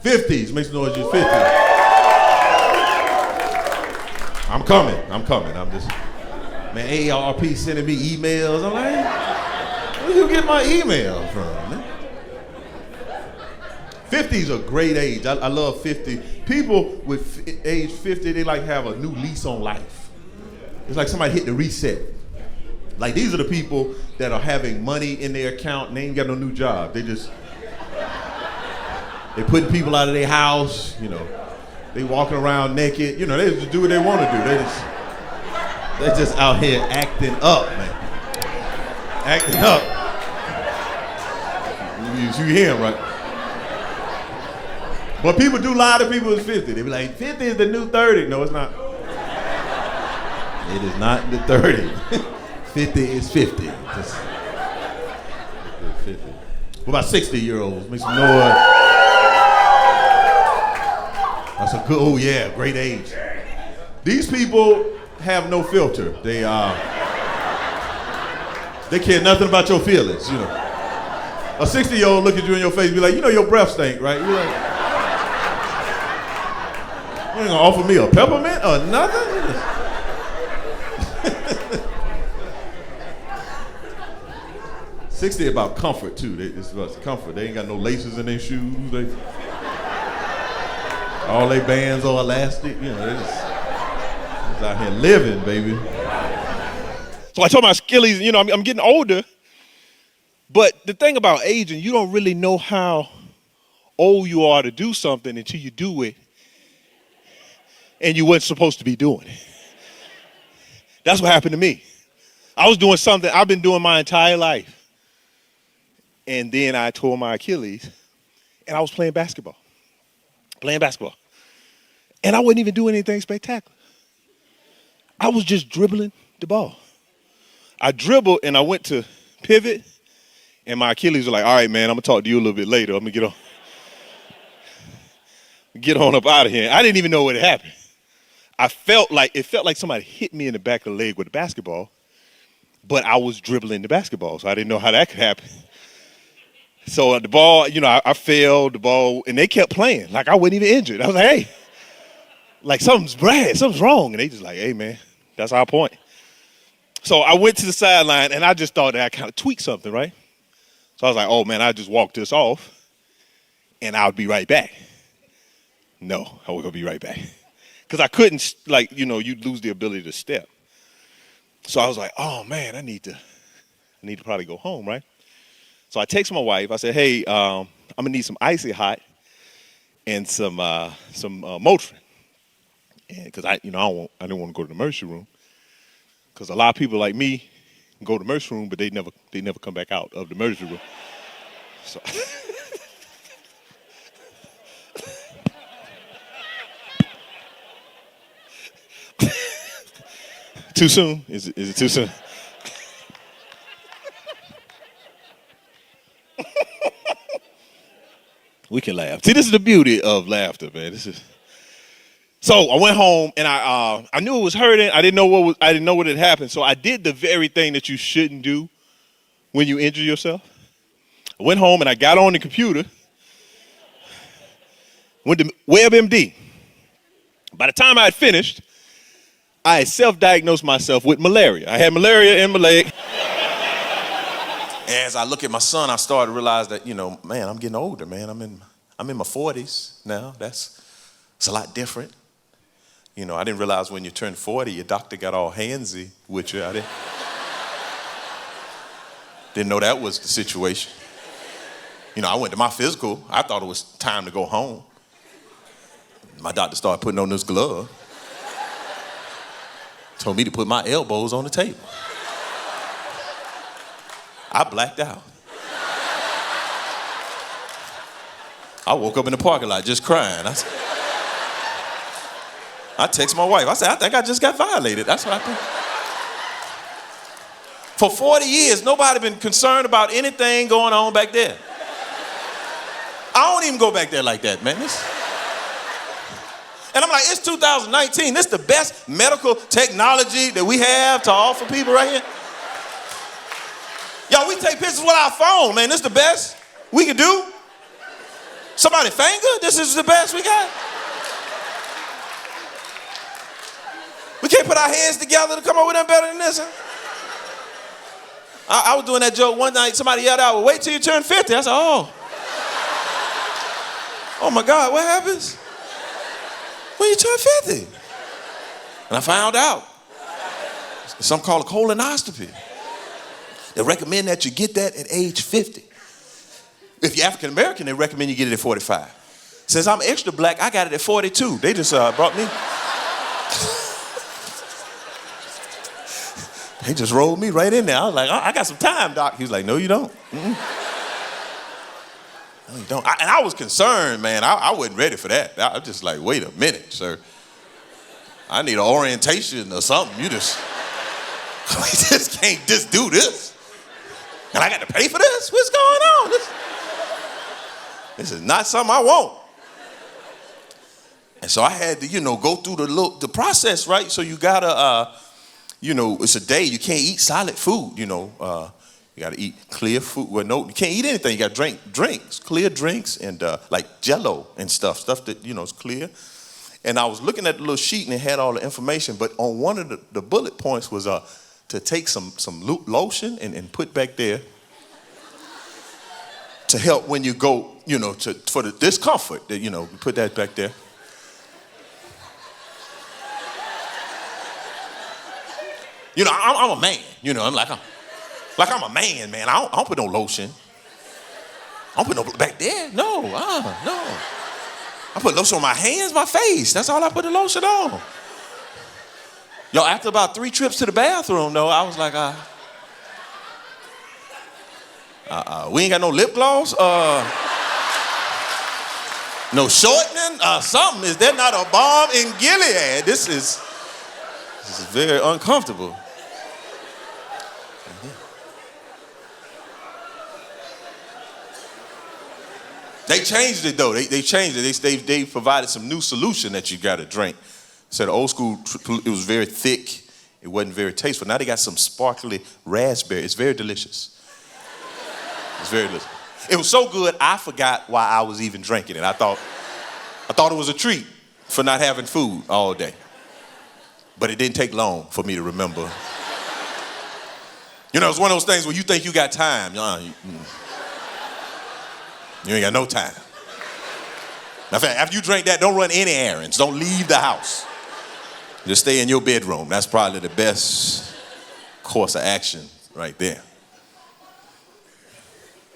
50s, make some noise, you're 50. I'm coming. I'm just, man, AARP sending me emails. I'm like, where you get my email from, man? 50 is a great age. I love 50. People with age 50, they like have a new lease on life. It's like somebody hit the reset. Like these are the people that are having money in their account and they ain't got no new job. They putting people out of their house, you know. They walking around naked, you know, they just do what they want to do. They just out here acting up, man. Acting up. You hear him, right? But people do lie to people who's 50. They be like, 50 is the new 30. No, it's not. It is not the 30. 50 is 50. Just 50. What about 60-year-olds? Make some noise. That's a good, oh yeah, great age. These people have no filter. They care nothing about your feelings, you know. A 60-year-old look at you in your face and be like, you know your breath stink, right? You're like, you ain't gonna offer me a peppermint or nothing? 60 about comfort too. It's about comfort. They ain't got no laces in their shoes. All their bands are elastic. You know, they're just out here living, baby. So I told my Achilles, you know, I'm getting older. But the thing about aging, you don't really know how old you are to do something until you do it and you weren't supposed to be doing it. That's what happened to me. I was doing something I've been doing my entire life. And then I tore my Achilles and I was playing basketball. And I wasn't even doing anything spectacular. I was just dribbling the ball. I dribbled and I went to pivot and my Achilles was like, all right, man, I'm gonna talk to you a little bit later. I'm gonna get on up out of here. I didn't even know what had happened. It felt like somebody hit me in the back of the leg with a basketball, but I was dribbling the basketball, so I didn't know how that could happen. So the ball, you know, I failed the ball, and they kept playing like I wasn't even injured. I was like, hey, like something's wrong. And they just like, hey, man, that's our point. So I went to the sideline, and I just thought that I kind of tweaked something, right? So I was like, oh, man, I just walked this off, and I'll be right back. No, I wasn't going to be right back. Because I couldn't, like, you know, you'd lose the ability to step. So I was like, oh, man, I need to probably go home, right? So I text my wife. I said, hey, I'm going to need some Icy Hot and some Motrin. Because I didn't want to go to the emergency room. Because a lot of people like me go to the emergency room, but they never come back out of the emergency room. So too soon? Is it too soon? We can laugh. See, this is the beauty of laughter, man. So I went home and I knew it was hurting. I didn't know what had happened. So I did the very thing that you shouldn't do when you injure yourself. I went home and I got on the computer, went to WebMD. By the time I had finished, I had self-diagnosed myself with malaria. I had malaria in my leg. As I look at my son, I started to realize that, you know, man, I'm getting older, man. I'm in my 40s now. It's a lot different. You know, I didn't realize when you turned 40, your doctor got all handsy with you. I didn't know that was the situation. You know, I went to my physical. I thought it was time to go home. My doctor started putting on this glove. Told me to put my elbows on the table. I blacked out. I woke up in the parking lot just crying. I text my wife. I said, I think I just got violated. That's what I think. For 40 years, nobody been concerned about anything going on back there. I don't even go back there like that, man. And I'm like, it's 2019. This is the best medical technology that we have to offer people right here. Y'all, we take pictures with our phone, man. This is the best we can do. Somebody finger? This is the best we got? We can't put our hands together to come up with nothing better than this, huh? I was doing that joke one night. Somebody yelled out, well, wait till you turn 50. I said, oh. Oh my God, what happens when you turn 50? And I found out. It's something called a colonoscopy. They recommend that you get that at age 50. If you're African American, they recommend you get it at 45. Since I'm extra black, I got it at 42. They just brought me. They just rolled me right in there. I was like, I got some time, doc. He was like, no, you don't. Mm-mm. No, you don't. And I was concerned, man. I wasn't ready for that. I was just like, wait a minute, sir. I need an orientation or something. We just can't just do this. And I got to pay for this? What's going on? This is not something I want. And so I had to, go through the process, right? So you got to, it's a day. You can't eat solid food, you got to eat clear food. Well, no, you can't eat anything. You got to drink drinks, clear drinks, and like Jell-O and stuff that, is clear. And I was looking at the little sheet and it had all the information, but on one of the bullet points was to take some lotion and put back there to help when you go, for the discomfort, that, put that back there. I'm a man, I'm like I'm a man. I don't put no lotion. I don't put no back there. No, no. I put lotion on my hands, my face. That's all I put the lotion on. Yo, after about 3 trips to the bathroom, though, I was like, we ain't got no lip gloss, no shortening, something. Is there not a balm in Gilead? This is very uncomfortable. They changed it though. They changed it. They provided some new solution that you got to drink. So the old school, it was very thick. It wasn't very tasteful. Now they got some sparkly raspberry. It's very delicious. It's very delicious. It was so good, I forgot why I was even drinking it. I thought it was a treat for not having food all day. But it didn't take long for me to remember. It's one of those things where you think you got time. You ain't got no time. Now, after you drink that, don't run any errands. Don't leave the house. Just stay in your bedroom. That's probably the best course of action right there.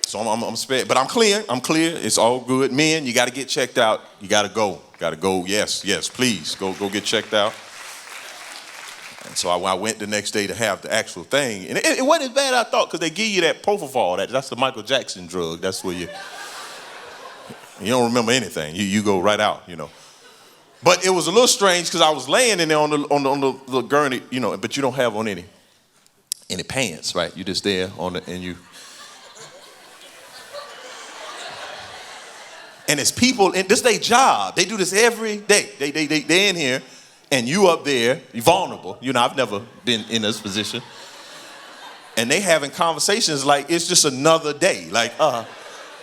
So I'm spared, but I'm clear. It's all good. Men, you got to get checked out. You got to go. Yes, please. Go get checked out. And so I went the next day to have the actual thing. And it wasn't as bad as I thought, because they give you that propofol. That's the Michael Jackson drug. That's where you don't remember anything. You go right out, But it was a little strange because I was laying in there on the gurney, but you don't have on any pants, right? You just there and you. And it's people, and this is their job. They do this every day. They in here, and you up there, you're vulnerable. I've never been in this position. And they having conversations like it's just another day. Like,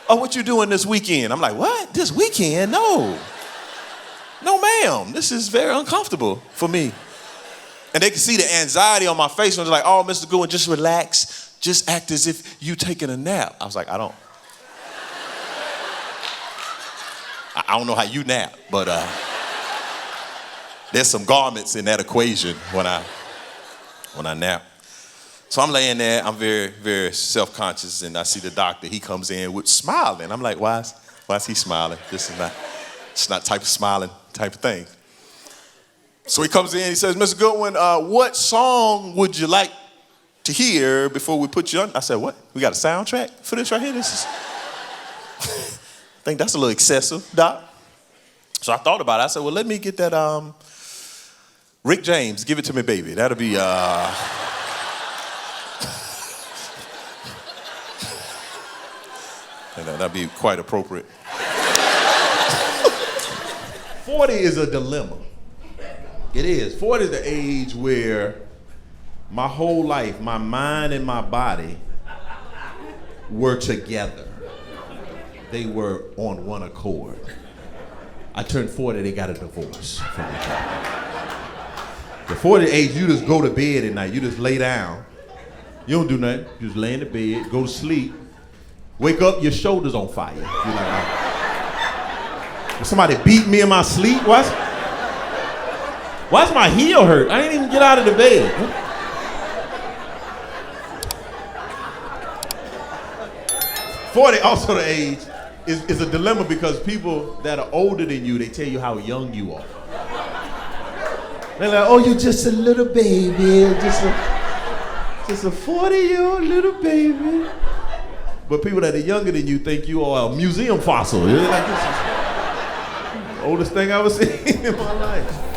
what you doing this weekend? I'm like, what? This weekend? No, ma'am. This is very uncomfortable for me. And they can see the anxiety on my face. And they're like, oh, Mr. Goodwin, just relax. Just act as if you taking a nap. I was like, I don't know how you nap, but there's some garments in that equation when I nap. So I'm laying there, I'm very, very self-conscious, and I see the doctor. He comes in with smiling. I'm like, why is he smiling? It's not type of smiling type of thing. So he comes in, he says, Mr. Goodwin, what song would you like to hear before we put you on? I said, what? We got a soundtrack for this right here? This is, I think that's a little excessive, doc. So I thought about it. I said, well, let me get that Rick James, Give It To Me, Baby. That'll be, that'd be quite appropriate. 40 is a dilemma. It is. 40 is the age where my whole life, my mind and my body were together. they were on one accord. I turned 40, they got a divorce from each other. The 40 age, you just go to bed at night. You just lay down. You don't do nothing. You just lay in the bed, go to sleep. Wake up, your shoulder's on fire. You're like, oh. Somebody beat me in my sleep? Why's my heel hurt? I ain't even get out of the bed. 40, also the age, is a dilemma because people that are older than you, they tell you how young you are. They're like, oh, you're just a little baby, just a 40-year-old little baby. But people that are younger than you think you are a museum fossil. You're like, this is the oldest thing I've ever seen in my life.